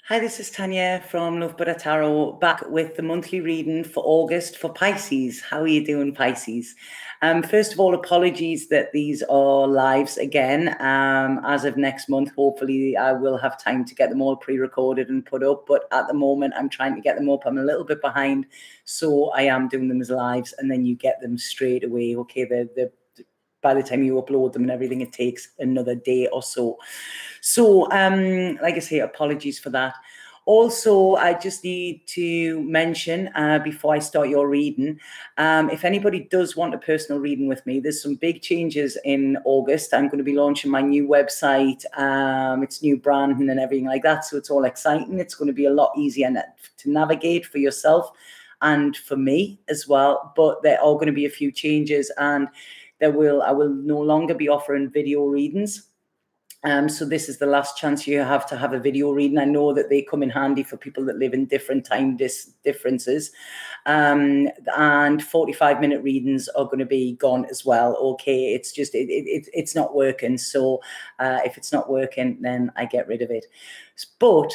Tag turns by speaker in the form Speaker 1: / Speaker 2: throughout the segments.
Speaker 1: Hi, this is Tanya from Love Buddha Tarot, back with the monthly reading for August for Pisces. How are you doing, Pisces? First of all, apologies that these are lives again. As of next month, hopefully I will have time to get them all pre-recorded and put up. But at the moment, I'm trying to get them up. I'm a little bit behind, so I am doing them as lives, and then you get them straight away. Okay, by the time you upload them and everything, it takes another day or so. So, like I say, apologies for that. Also, I just need to mention before I start your reading, if anybody does want a personal reading with me, there's some big changes in August. I'm going to be launching my new website. It's new branding and everything like that. So it's all exciting. It's going to be a lot easier to navigate for yourself and for me as well. But there are going to be a few changes, and I will no longer be offering video readings. So this is the last chance you have to have a video reading. I know that they come in handy for people that live in different time differences. And 45-minute readings are going to be gone as well. Okay, it's just, it's not working. So if it's not working, then I get rid of it. But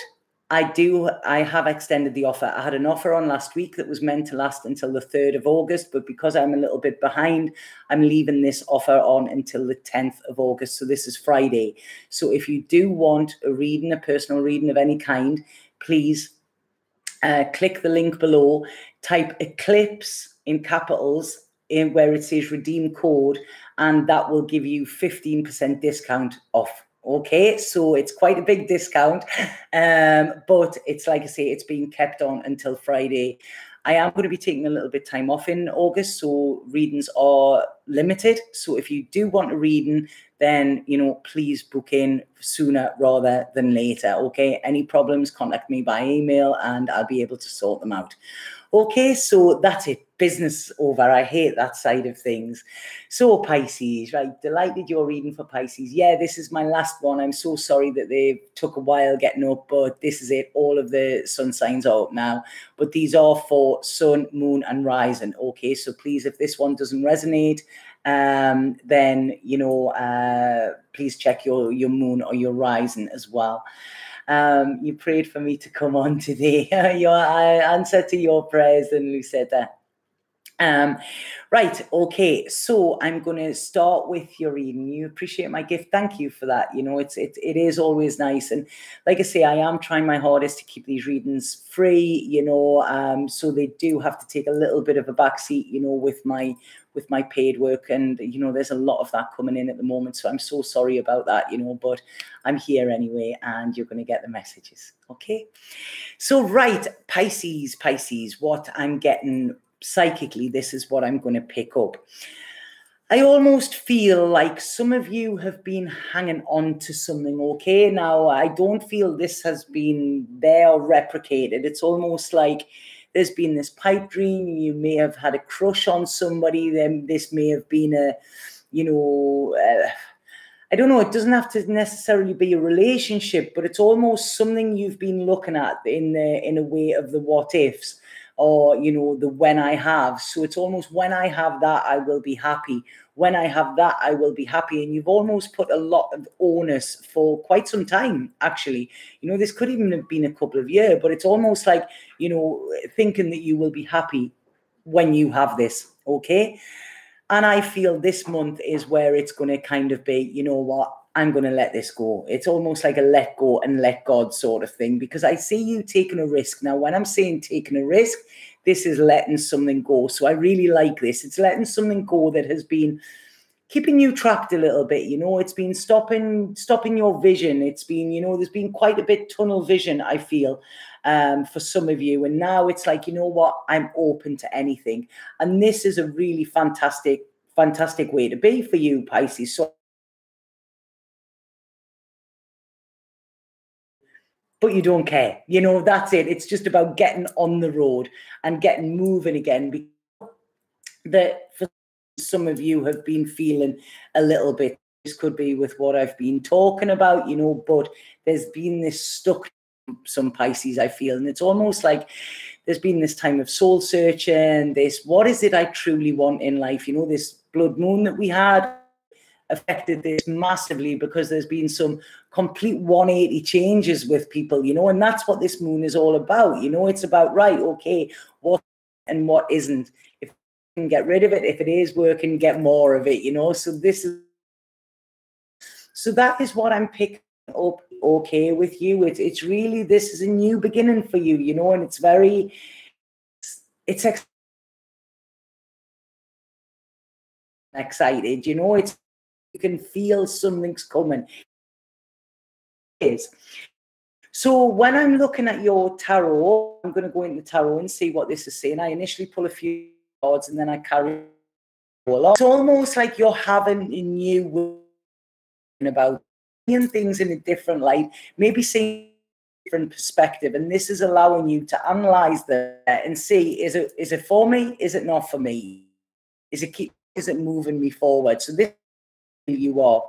Speaker 1: I have extended the offer. I had an offer on last week that was meant to last until the 3rd of August, but because I'm a little bit behind, I'm leaving this offer on until the 10th of August. So this is Friday. So if you do want a reading, a personal reading of any kind, please click the link below, type Eclipse in capitals in where it says redeem code, and that will give you 15% discount off. Okay, so it's quite a big discount, but it's like I say, it's being kept on until Friday. I am going to be taking a little bit time off in August, so readings are limited. So if you do want a reading, then, you know, please book in sooner rather than later. Okay, any problems, contact me by email and I'll be able to sort them out. Okay, so that's it. Business over. I hate that side of things. So Pisces, right? Delighted you're reading for Pisces. Yeah, this is my last one. I'm so sorry that they took a while getting up, but this is it. All of the sun signs are up now. But these are for sun, moon, and rising. Okay, so please, if this one doesn't resonate, then, you know, please check your moon or your rising as well. You prayed for me to come on today. I answer to your prayers, and Lucetta. Right, okay, so I'm going to start with your reading. You appreciate my gift. Thank you for that. You know, it is always nice. And like I say, I am trying my hardest to keep these readings free, you know, so they do have to take a little bit of a backseat, you know, with my paid work. And, you know, there's a lot of that coming in at the moment. So I'm so sorry about that, you know, but I'm here anyway, and you're going to get the messages. Okay, so right, Pisces, what I'm getting psychically, this is what I'm going to pick up. I almost feel like some of you have been hanging on to something. Okay, now I don't feel this has been there or replicated. It's almost like there's been this pipe dream. You may have had a crush on somebody. Then this may have been a, you know, I don't know, it doesn't have to necessarily be a relationship, but it's almost something you've been looking at in a way of the what ifs, or, you know, the when I have. So it's almost when I have that, I will be happy. When I have that, I will be happy. And you've almost put a lot of onus for quite some time, actually. You know, this could even have been a couple of years, but it's almost like, you know, thinking that you will be happy when you have this, okay? And I feel this month is where it's going to kind of be, you know what, I'm going to let this go. It's almost like a let go and let God sort of thing, because I see you taking a risk. Now, when I'm saying taking a risk, this is letting something go. So I really like this. It's letting something go that has been keeping you trapped a little bit. You know, it's been stopping your vision. It's been, you know, there's been quite a bit tunnel vision, I feel, for some of you. And now it's like, you know what, I'm open to anything. And this is a really fantastic way to be for you, Pisces. So, but you don't care, you know, that's it. It's just about getting on the road and getting moving again. Because that for some of you have been feeling a little bit, this could be with what I've been talking about, you know, but there's been this stuck, some Pisces, I feel, and it's almost like there's been this time of soul searching, this, what is it I truly want in life? You know, this blood moon that we had affected this massively because there's been some complete 180 changes with people, you know, and that's what this moon is all about. You know, it's about, right, okay, what and what isn't. If you can get rid of it, if it is working, get more of it, you know. So that is what I'm picking up, okay, with you. It's really, this is a new beginning for you, you know, and it's very, it's excited, you know, it's, you can feel something's coming. It is. So when I'm looking at your tarot, I'm going to go into tarot and see what this is saying. I initially pull a few cards and then I carry along. It's almost like you're having a new about seeing things in a different light, maybe seeing a different perspective, and this is allowing you to analyze that and see, is it for me? Is it not for me? Is it moving me forward? So this is who you are.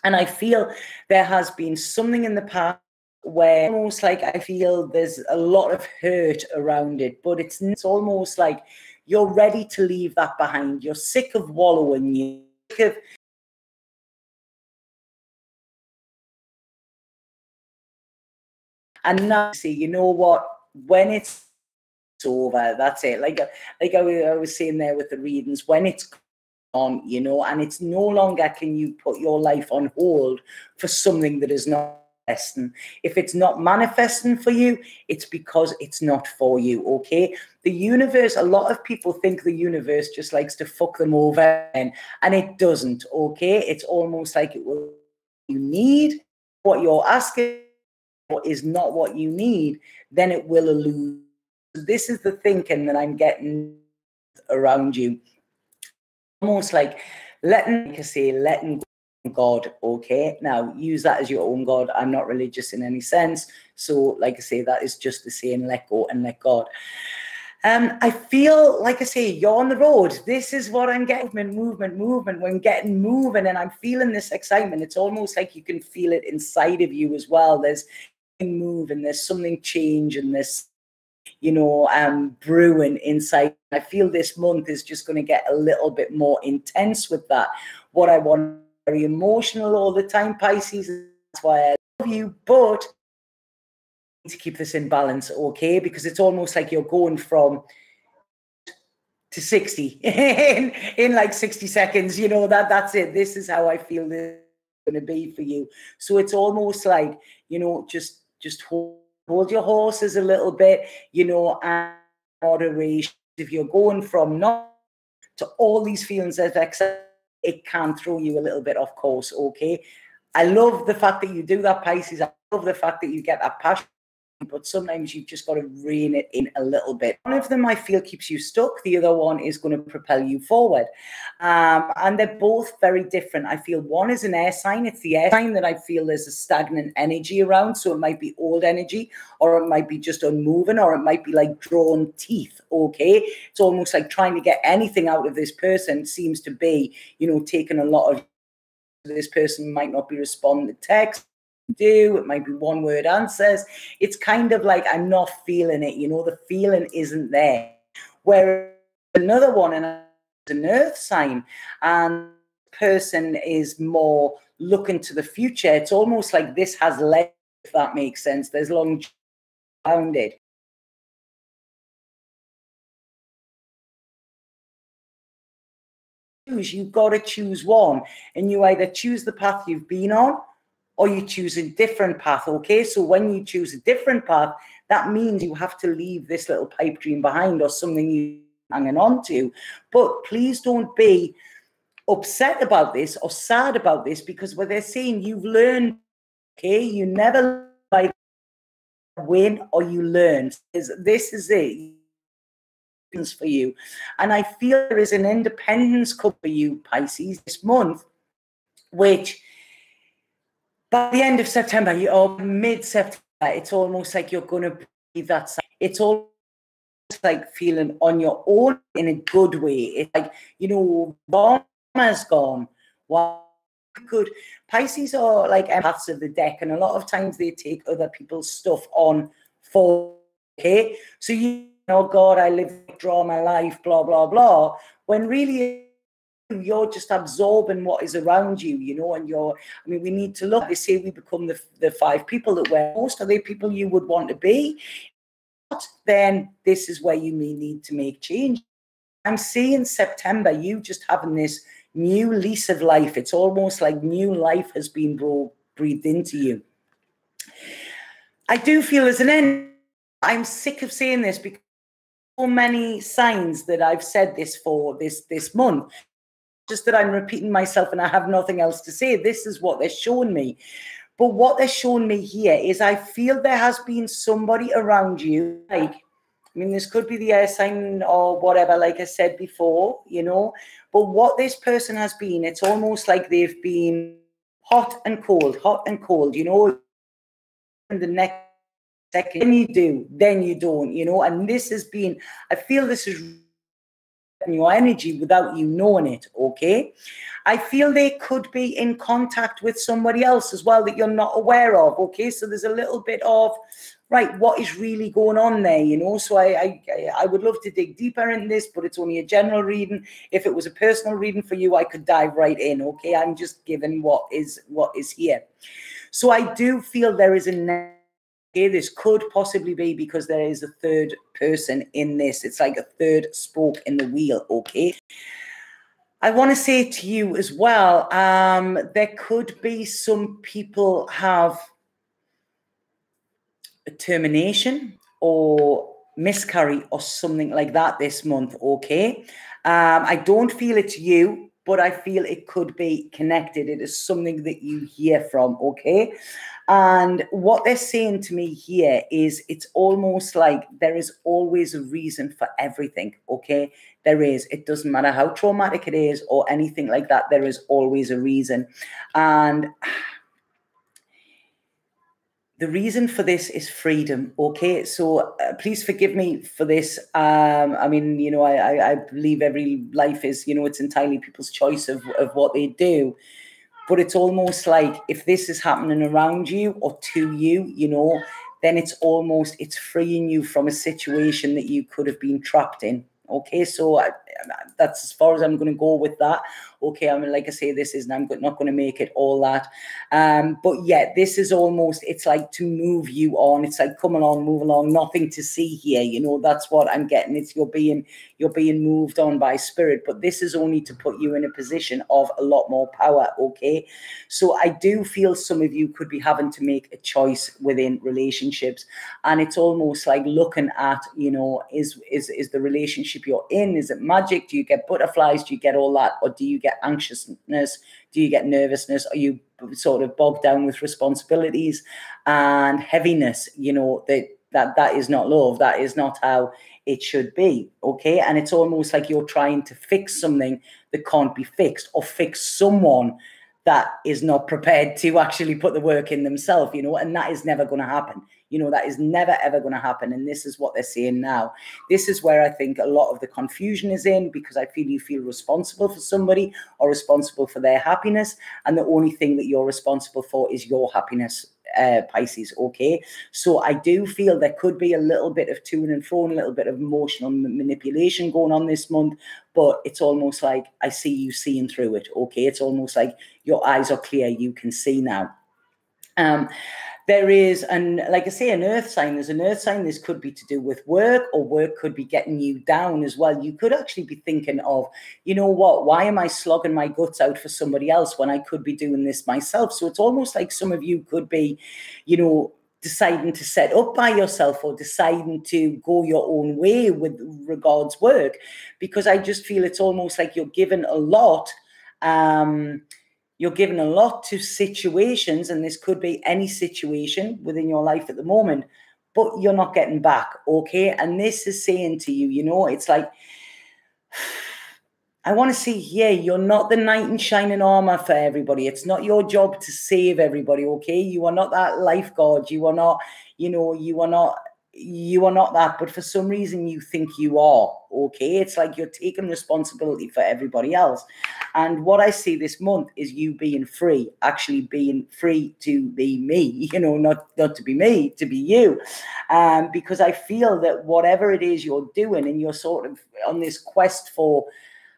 Speaker 1: And I feel there has been something in the past where almost like I feel there's a lot of hurt around it, but it's almost like you're ready to leave that behind. You're sick of wallowing. You're sick of, and now see, you know what? When it's over, that's it. Like I was saying there with the readings, when it's on, you know, and it's no longer can you put your life on hold for something that is not manifesting. If it's not manifesting for you, it's because it's not for you, okay? The universe, a lot of people think the universe just likes to fuck them over, and it doesn't, okay? It's almost like it will, you need what you're asking, what is not what you need, then it will elude. This is the thinking that I'm getting around you. Almost like letting go of God, okay? Now, use that as your own God. I'm not religious in any sense. So, like I say, that is just the saying, let go and let God. I feel, like I say, you're on the road. This is what I'm getting, movement. When getting moving, and I'm feeling this excitement. It's almost like you can feel it inside of you as well. There's moving, there's something changing, this, you know, brewing inside. I feel this month is just going to get a little bit more intense with that. What I want, very emotional all the time, Pisces. That's why I love you, but I need to keep this in balance, okay? Because it's almost like you're going from to 60 in like 60 seconds, you know, that's it. This is how I feel this is going to be for you. So it's almost like, you know, just hold your horses a little bit, you know, and moderation. If you're going from not to all these feelings of excess, it can throw you a little bit off course, okay? I love the fact that you do that, Pisces. I love the fact that you get that passion, but sometimes you've just got to rein it in a little bit. One of them I feel keeps you stuck. The other one is going to propel you forward. And they're both very different. I feel one is an air sign. It's the air sign that I feel there's a stagnant energy around. So it might be old energy, or it might be just unmoving, or it might be like drawn teeth, okay? It's almost like trying to get anything out of this person seems to be, you know, taking a lot of, this person might not be responding to text. It might be one word answers. It's kind of like, I'm not feeling it, you know, the feeling isn't there. Where another one, and it's an earth sign, and person is more looking to the future. It's almost like this has legs, if that makes sense. There's long around it. You've got to choose one, and you either choose the path you've been on, or you choose a different path, okay? So when you choose a different path, that means you have to leave this little pipe dream behind, or something you're hanging on to. But please don't be upset about this or sad about this, because what they're saying, you've learned, okay? You never win, or you learn. This is it for you. And I feel there is an independence cup for you, Pisces, this month, which by the end of September, or mid-September, it's almost like you're going to be that side. It's almost like feeling on your own in a good way. It's like, you know, Obama's gone. Wow, good. Pisces are like empaths of the deck, and a lot of times they take other people's stuff on for, okay? So you know, God, I live, draw my life, blah, blah, blah. When really you're just absorbing what is around you, you know, and I mean, we need to look, they say we become the 5 people that we're most. Are they people you would want to be? Then this is where you may need to make change. I'm seeing September, you just having this new lease of life. It's almost like new life has been breathed into you. I do feel as an end, I'm sick of saying this because so many signs that I've said this for this month, just that I'm repeating myself and I have nothing else to say. This is what they're showing me. But what they're showing me here is I feel there has been somebody around you, like, I mean, this could be the air sign or whatever, like I said before, you know, but what this person has been, it's almost like they've been hot and cold, you know, in the next second, then you do, then you don't, you know, and this has been, I feel this is your energy without you knowing it, okay? I feel they could be in contact with somebody else as well that you're not aware of, okay? So there's a little bit of, right, what is really going on there, you know? So I would love to dig deeper in this, but it's only a general reading. If it was a personal reading for you, I could dive right in, okay? I'm just giving what is here. So I do feel there is a okay, this could possibly be because there is a third person in this. It's like a third spoke in the wheel, okay? I want to say to you as well, there could be some people have a termination or miscarry or something like that this month, okay? I don't feel it's you, but I feel it could be connected. It is something that you hear from, okay? And what they're saying to me here is it's almost like there is always a reason for everything, okay? There is. It doesn't matter how traumatic it is or anything like that. There is always a reason. And the reason for this is freedom, okay? So please forgive me for this. I mean, you know, I believe every life is, you know, it's entirely people's choice of what they do. But it's almost like if this is happening around you or to you, you know, then it's freeing you from a situation that you could have been trapped in. Okay, so that's as far as I'm going to go with that. Okay, I mean, like I say, this isn't, I'm not going to make it all that. But yeah, this is almost, it's like to move you on. It's like, come along, move along, nothing to see here. You know, that's what I'm getting. It's you're being moved on by spirit, but this is only to put you in a position of a lot more power. Okay, so I do feel some of you could be having to make a choice within relationships, and it's almost like looking at, you know, is the relationship you're in, is it magic? Do you get butterflies? Do you get all that? Or do you get anxiousness? Do you get nervousness? Are you sort of bogged down with responsibilities and heaviness? You know, that is not love. That is not how it should be, okay? And it's almost like you're trying to fix something that can't be fixed, or fix someone that is not prepared to actually put the work in themselves, you know, and that is never going to happen. You know, that is never, ever going to happen. And this is what they're saying now. This is where I think a lot of the confusion is in, because I feel you feel responsible for somebody or responsible for their happiness. And the only thing that you're responsible for is your happiness, Pisces, okay? So I do feel there could be a little bit of to and fro and a little bit of emotional manipulation going on this month, but it's almost like I see you seeing through it, okay? It's almost like your eyes are clear, you can see now. There is, and like I say, an earth sign. There's an earth sign. This could be to do with work, or work could be getting you down as well. You could actually be thinking of, you know what, why am I slogging my guts out for somebody else when I could be doing this myself? So it's almost like some of you could be, you know, deciding to set up by yourself, or deciding to go your own way with regards work, because I just feel it's almost like you're given a lot. You're given a lot to situations, and this could be any situation within your life at the moment, but you're not getting back, okay? And this is saying to you, you know, it's like, I want to say, yeah, you're not the knight in shining armor for everybody. It's not your job to save everybody, okay? You are not that lifeguard. You are not, you know, you are not that, but for some reason you think you are, okay? It's like you're taking responsibility for everybody else. And what I see this month is you being free, actually being free to be me, you know, not to be me, to be you. Because I feel that whatever it is you're doing, and you're sort of on this quest for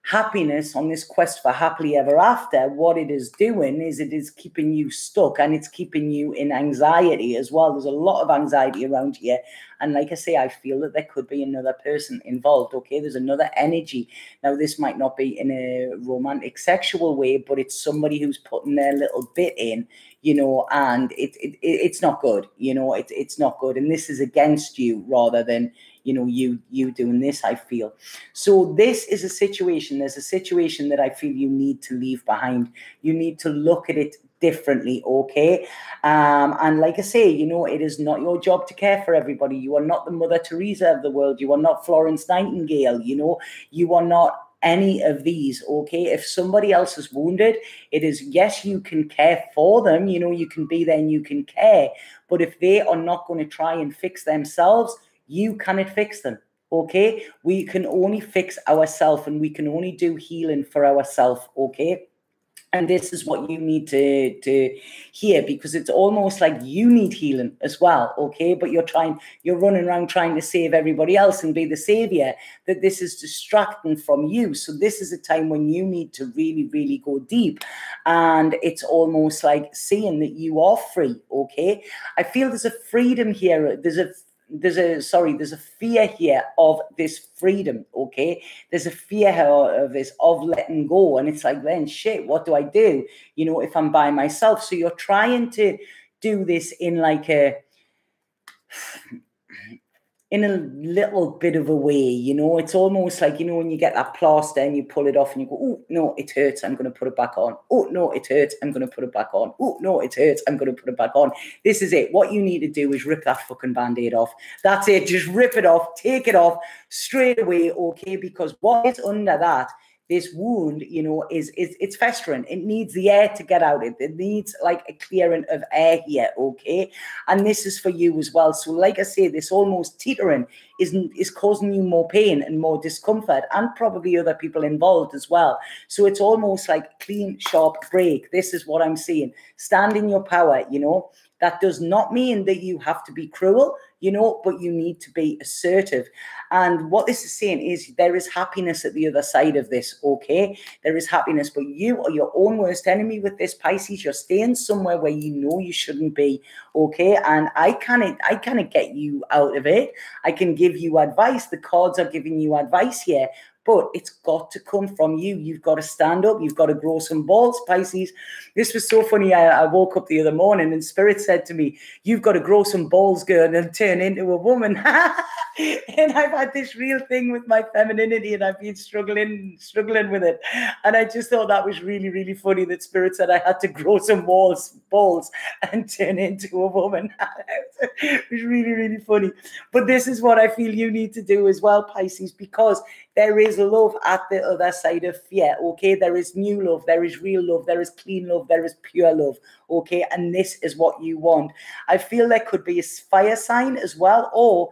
Speaker 1: happiness, on this quest for happily ever after, what it is doing is it is keeping you stuck, and it's keeping you in anxiety as well. There's a lot of anxiety around here. And like I say, I feel that there could be another person involved, okay? There's another energy. Now, this might not be in a romantic, sexual way, but it's somebody who's putting their little bit in, you know, and it's not good, you know, it's not good. And this is against you rather than, you know, you doing this, I feel. So this is a situation, there's a situation that I feel you need to leave behind. You need to look at it differently, okay? And like I say, you know, it is not your job to care for everybody. You are not the Mother Teresa of the world. You are not Florence Nightingale, you know. You are not any of these, okay? If somebody else is wounded, it is, yes, you can care for them, you know, you can be there and you can care. But if they are not going to try and fix themselves, you cannot fix them, okay? We can only fix ourselves, and we can only do healing for ourselves, okay? And this is what you need to hear, because it's almost like you need healing as well, okay? But you're running around trying to save everybody else and be the savior, that this is distracting from you. So this is a time when you need to really, really go deep. And it's almost like seeing that you are free, okay? I feel there's a freedom here. There's a fear here of this freedom, okay? There's a fear of this, of letting go. And it's like, then shit, what do I do, you know, if I'm by myself? So you're trying to do this in like in a little bit of a way, you know. It's almost like, you know, when you get that plaster and you pull it off and you go, oh, no, it hurts, I'm going to put it back on. Oh, no, it hurts, I'm going to put it back on. Oh, no, it hurts, I'm going to put it back on. This is it. What you need to do is rip that fucking Band-Aid off. That's it. Just rip it off, take it off straight away, okay? Because what is under that, this wound, you know, it's festering. It needs the air to get out. It needs like a clearing of air here, okay? And this is for you as well. So like I say, this almost teetering is causing you more pain and more discomfort, and probably other people involved as well. So it's almost like clean, sharp break. This is what I'm seeing. Stand in your power, you know. That does not mean that you have to be cruel, you know, but you need to be assertive. And what this is saying is there is happiness at the other side of this, okay? There is happiness, but you are your own worst enemy with this, Pisces. You're staying somewhere where you know you shouldn't be, okay? And I can't get you out of it. I can give you advice. The cards are giving you advice here, but it's got to come from you. You've got to stand up. You've got to grow some balls, Pisces. This was so funny. I woke up the other morning and Spirit said to me, you've got to grow some balls, girl, and turn into a woman. And I've had this real thing with my femininity, and I've been struggling with it. And I just thought that was really, really funny that Spirit said I had to grow some balls and turn into a woman. It was really, really funny. But this is what I feel you need to do as well, Pisces, because there is love at the other side of fear, okay? There is new love, there is real love, there is clean love, there is pure love, okay? And this is what you want. I feel there could be a fire sign as well, or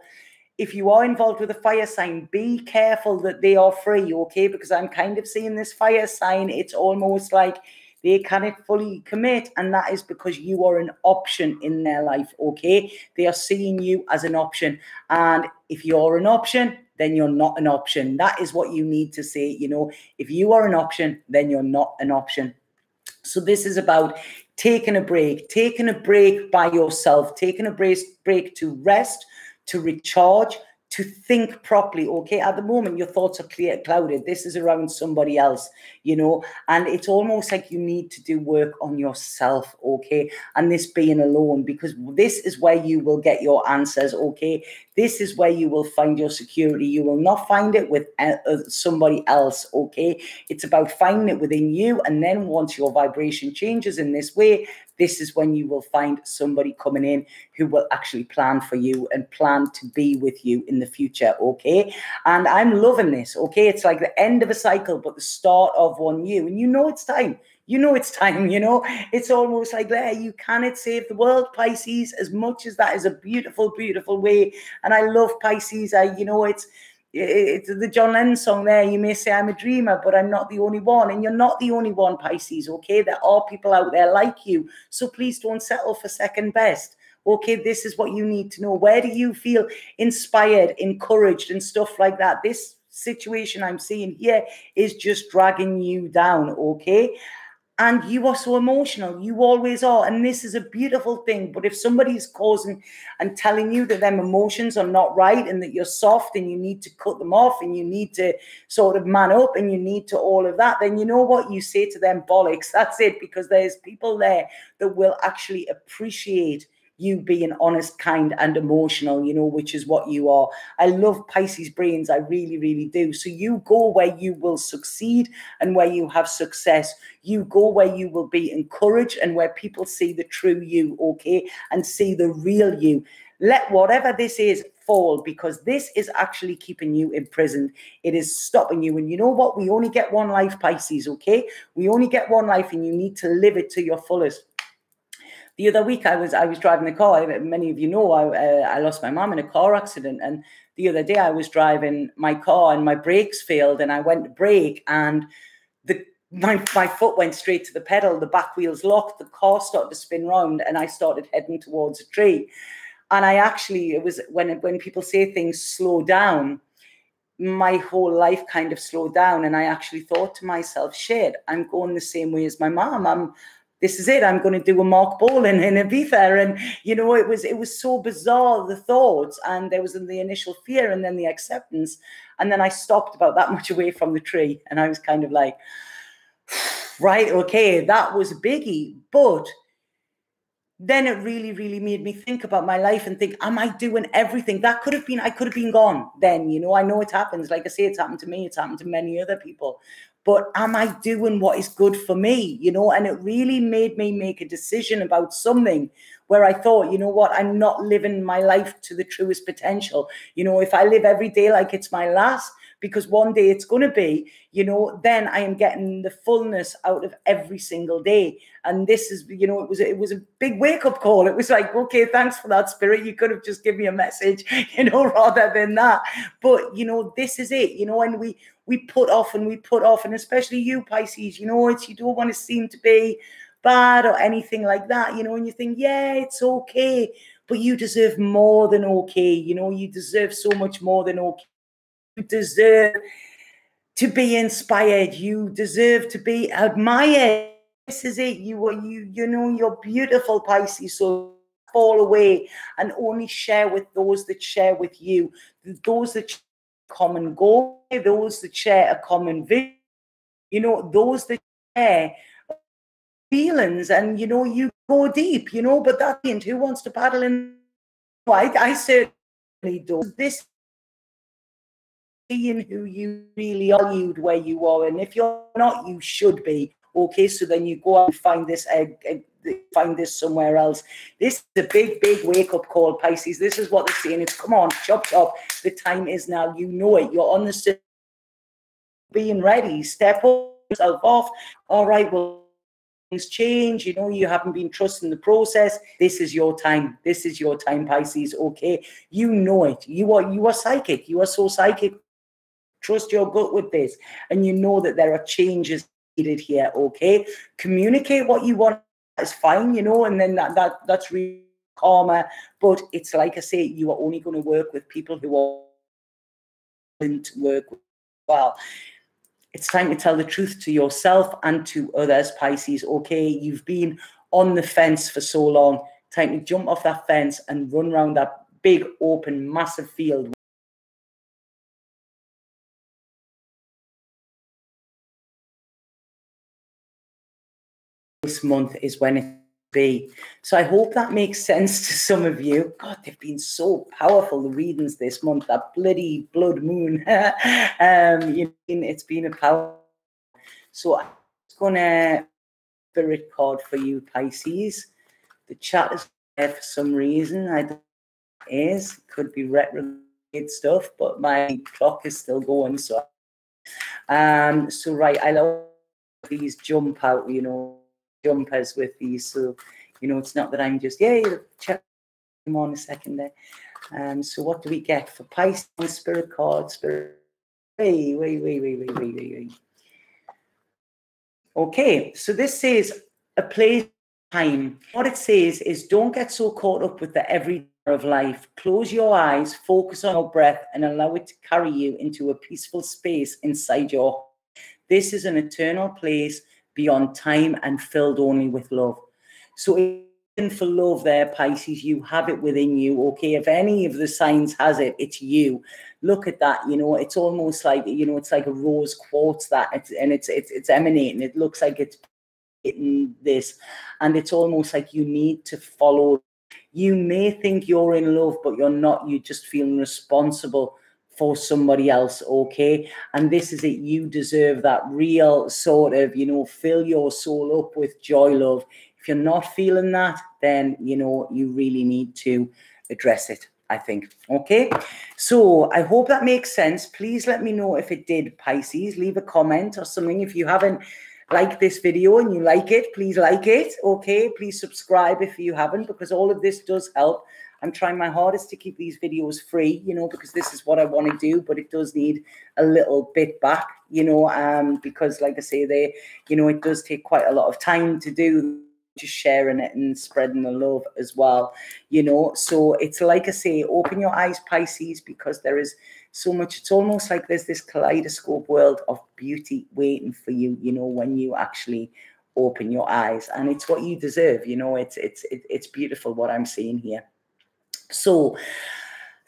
Speaker 1: if you are involved with a fire sign, be careful that they are free, okay? Because I'm kind of seeing this fire sign. It's almost like they cannot fully commit, and that is because you are an option in their life, okay? They are seeing you as an option, and if you're an option, then you're not an option. That is what you need to say, you know. If you are an option, then you're not an option. So this is about taking a break by yourself, taking a break to rest, to recharge, to think properly, okay? At the moment, your thoughts are clouded. This is around somebody else, you know, and it's almost like you need to do work on yourself, okay? And this being alone, because this is where you will get your answers, okay? This is where you will find your security. You will not find it with somebody else, okay? It's about finding it within you, and then once your vibration changes in this way, this is when you will find somebody coming in who will actually plan for you and plan to be with you in the future, okay? And I'm loving this, okay? It's like the end of a cycle, but the start of one new. And you know it's time. You know it's time, you know? It's almost like there, you cannot save the world, Pisces, as much as that is a beautiful, beautiful way. And I love Pisces. You know, it's the John Lennon song there. You may say I'm a dreamer, but I'm not the only one. And you're not the only one, Pisces, okay? There are people out there like you. So please don't settle for second best. Okay, this is what you need to know. Where do you feel inspired, encouraged, and stuff like that? This situation I'm seeing here is just dragging you down, okay? And you are so emotional. You always are. And this is a beautiful thing. But if somebody's causing and telling you that them emotions are not right and that you're soft and you need to cut them off and you need to sort of man up and you need to all of that, then you know what? You say to them, bollocks. That's it. Because there's people there that will actually appreciate you being honest, kind, and emotional, you know, which is what you are. I love Pisces brains. I really, really do. So you go where you will succeed and where you have success. You go where you will be encouraged and where people see the true you, okay, and see the real you. Let whatever this is fall, because this is actually keeping you imprisoned. It is stopping you. And you know what? We only get one life, Pisces, okay? We only get one life and you need to live it to your fullest. The other week, I was driving the car. Many of you know I lost my mum in a car accident. And the other day, I was driving my car and my brakes failed. And I went to brake and my foot went straight to the pedal. The back wheels locked. The car started to spin round and I started heading towards a tree. And I actually, it was when people say things slow down, my whole life kind of slowed down. And I actually thought to myself, shit, I'm going the same way as my mom. This is it. I'm going to do a Mark Bolan in Ibiza. And, you know, it was so bizarre, the thoughts. And there was the initial fear and then the acceptance. And then I stopped about that much away from the tree. And I was kind of like, right, okay, that was a biggie. But then it really, really made me think about my life and think, am I doing everything? I could have been gone then, you know. I know it happens. Like I say, it's happened to me. It's happened to many other people. But am I doing what is good for me, you know? And it really made me make a decision about something where I thought, you know what, I'm not living my life to the truest potential. You know, if I live every day like it's my last, because one day it's going to be, you know, then I am getting the fullness out of every single day. And this is, you know, it was a big wake-up call. It was like, okay, thanks for that, Spirit. You could have just given me a message, you know, rather than that. But, you know, this is it, you know, and we put off, and especially you, Pisces, you know, you don't want to seem to be bad or anything like that, you know, and you think, yeah, it's okay, but you deserve more than okay, you know, you deserve so much more than okay. You deserve to be inspired. You deserve to be admired. This is it. You know, you're beautiful, Pisces. So fall away and only share with those that share with you, those that share a common goal, those that share a common vision, you know, those that share feelings, and you know, you go deep, you know, but that ain't who wants to paddle in. I certainly do. This being who you really are, where you are, and if you're not, you should be. Okay, so then you go out and find this somewhere else. This is a big wake-up call, Pisces. This is what they're saying. It's come on, chop. The time is now. You know it. You're on the being ready. Step up, yourself off. All right, well, things change. You know, you haven't been trusting the process. This is your time. This is your time, Pisces. Okay, you know it. You are psychic. You are so psychic. Trust your gut with this, and you know that there are changes needed here. Okay, communicate what you want. That's fine, you know, and then that's really calmer. But it's like I say, you are only going to work with people who are willing to work with well. It's time to tell the truth to yourself and to others, Pisces. Okay, you've been on the fence for so long. Time to jump off that fence and run around that big, open, massive field. This month is when it be. So I hope that makes sense to some of you. God, they've been so powerful, the readings this month, that bloody blood moon. It's been a power. So I'm going to spirit card for you, Pisces. The chat is there for some reason. I don't know what it is. It could be retrograde stuff, but my clock is still going. So right, I love these jump out, you know, jumpers with these. So, you know, it's not that I'm just, check them on a second there. So what do we get for Pisces spirit card? Spirit. Wait. Okay, so this says a place, time. What it says is don't get so caught up with the everyday of life. Close your eyes, focus on your breath, and allow it to carry you into a peaceful space inside your heart. This is an eternal place beyond time and filled only with love. So for love there, Pisces, you have it within you. Okay, if any of the signs has it, it's you. Look at that. You know, it's almost like, you know, it's like a rose quartz that it's emanating. It looks like it's in this, and it's almost like you need to follow. You may think you're in love, but you're not. You're just feeling responsible for somebody else. Okay, and this is it. You deserve that real sort of, you know, fill your soul up with joy, love. If you're not feeling that, then, you know, you really need to address it, I think. Okay, so I hope that makes sense. Please let me know if it did, Pisces. Leave a comment or something. If you haven't liked this video and you like it, please like it. Okay, please subscribe if you haven't, because all of this does help. I'm trying my hardest to keep these videos free, you know, because this is what I want to do, but it does need a little bit back, you know, because like I say, you know, it does take quite a lot of time to do, just sharing it and spreading the love as well, you know. So it's like I say, open your eyes, Pisces, because there is so much. It's almost like there's this kaleidoscope world of beauty waiting for you, you know, when you actually open your eyes, and it's what you deserve, you know. It's beautiful what I'm seeing here. So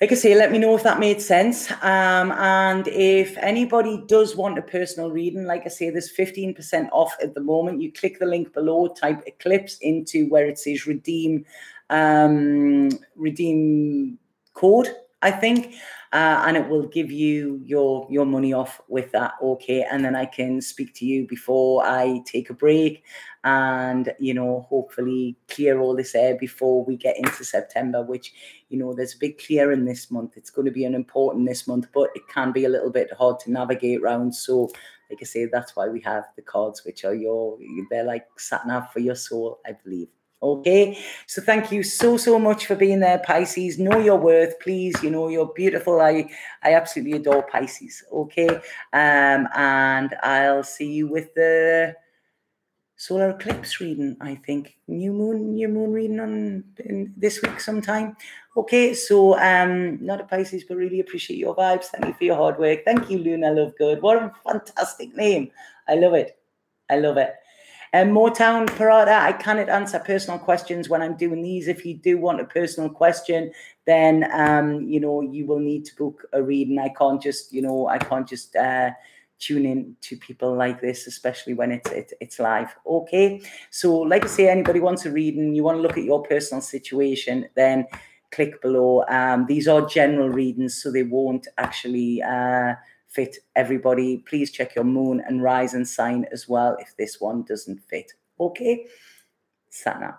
Speaker 1: like I say, let me know if that made sense. And if anybody does want a personal reading, like I say, there's 15% off at the moment. You click the link below, type Eclipse into where it says redeem code, I think, and it will give you your money off with that. Okay, and then I can speak to you before I take a break, and, you know, hopefully clear all this air before we get into September, which, you know, there's a big clearing this month. It's going to be an important this month, but it can be a little bit hard to navigate around. So like I say, that's why we have the cards, which are they're like sat nav for your soul, I believe. Okay, so thank you so much for being there, Pisces. Know your worth, please. You know, you're beautiful. I absolutely adore Pisces. Okay, and I'll see you with the solar eclipse reading, I think. New moon reading in this week sometime. Okay, so not a Pisces, but really appreciate your vibes. Thank you for your hard work. Thank you, Luna Lovegood. What a fantastic name. I love it. I love it. Motown Parada, I cannot answer personal questions when I'm doing these. If you do want a personal question, then you know, you will need to book a reading. I can't just, you know, tune in to people like this, especially when it's live. Okay, so like I say, anybody wants a reading, you want to look at your personal situation, then click below. These are general readings, so they won't actually fit everybody. Please check your moon and rising sign as well if this one doesn't fit. Okay, Sana.